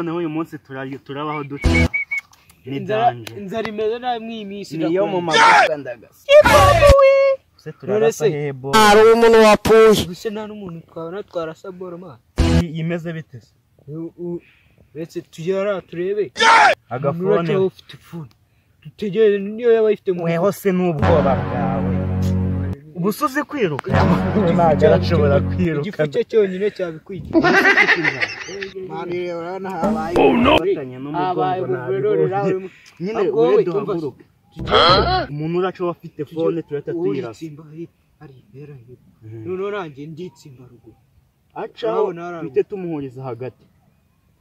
noneho uyu munsi turabaho dutya inzara imeze nabi mw'imisi niyo mu magufwa ndagasa se turarasa hebo ari umuntu wapfuye gusa nta n'umuntu twabona twarasa boro ma imeze bite se uretse tugera turebe agafone ufite ifuni tutegereze niyo yaba ifite mu weho se n'ubwoba bwawe ubusuzi kwiruka ntabwo arashobora kwiruka igifu cyonyine cyabikwiye marira habaye nyine wowe duhaguruke umuntu uracu afite phone turata tuyirasa ari bera none nanjye nditsimba ruguru acaho bite tumuhuriza hagati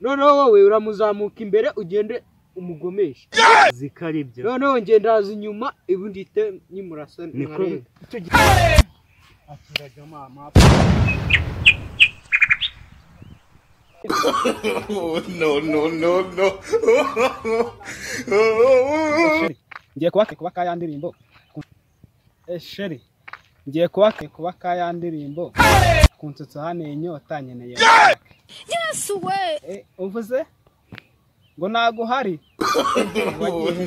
none wowe uramuzamuka imbere ugende umugomesha zikaribyo noneho ngendaza inyuma ibundite nyimurasa niko akiraga mama no ngiye kuba kaya ndirimbo sheri ngiye kuba kaya ndirimbo kunsutsa hane inyota nyeneye Yes we uvuze ngo nago hari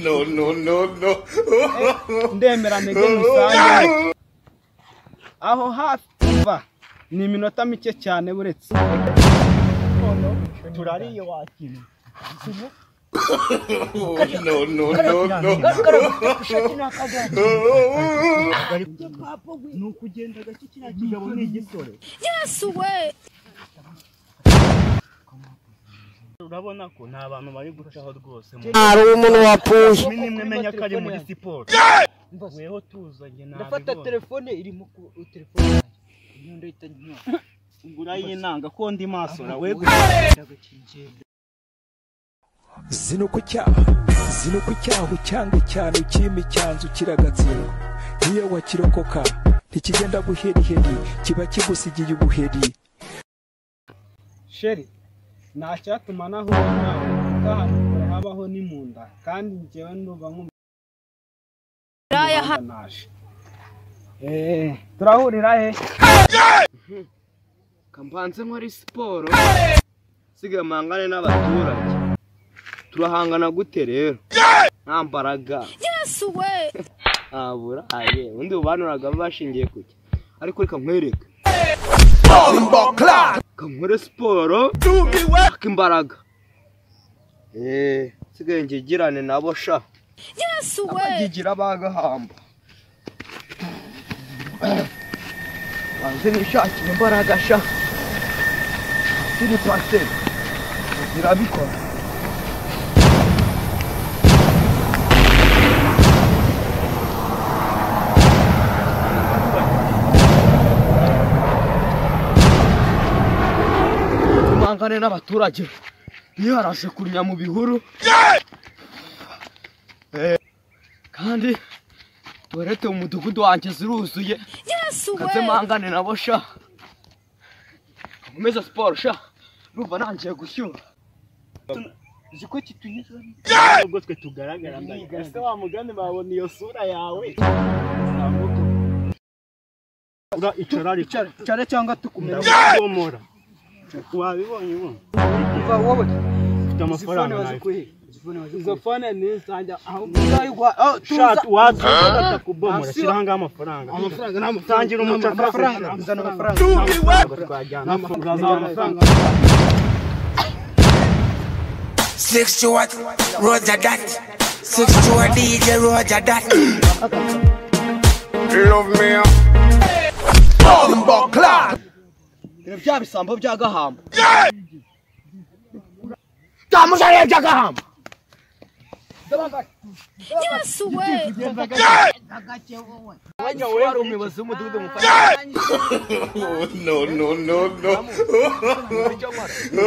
no ndemera mege musange aho hafi umva ni iminota mike cyane buretse turariye wakina no kugenda gake kiriya kigabo ni igisore Yes we urabona ko nta bantu bari gucaho rwose ari umuntu wapfuye nimwe menya ko ari muri siporo weho tuzanye nabi ndafata telefone irimo telefone iyo ndahita nyuma urayinanga ko ndi masora we zino ku cyaho cyangwa cyane ukima icyanzu kiragatsindwa iyo wakirokoka ntikigenda buheriheri kiba kigusigiye ubuheri sheri nta cyatuma nahura nawe kandi habaho n'imunda kandi njyewe ndumva nk'umuntu turahurira he kampanze nkora siporo sigamangane n'abaturage turahangana gute rero nta mbaraga Yes we abura aye undi ubanuraga bashingiye kuki ariko reka nkwereke kankore siporo imbaraga sigaye ngigirane nabo sha Yes we abagigira bagahamba banze nishakira imbaraga sha siri pase zirabikora tumangane n'abaturage iyo harashe kurinya mu bihuru kandi tuwerete mu mudugudu wanjye ziruzuye Yes we kaze mangane nabo sha nkomeza siporo sha numva nangiye gushyuha ziko kitunyeza ubwo twe tugaragara ndagase wa mugani babona iyo sura yawe ura icarari cyane cyangwa tukumera bomora wabibonye ubu umva wowe ufite amafaranga bazikuye izo fone ni nsanja aho shat watsa kubomora shiranga amafaranga tangira umucaka uzana amafaranga twajyana amafaranga 6 what Roger that 6 to DJ Roger that love me bya bisambo bya gahamba tamushaye bya gahamba Yes we wanya wera umuyobozi w'umudugudu mufasha no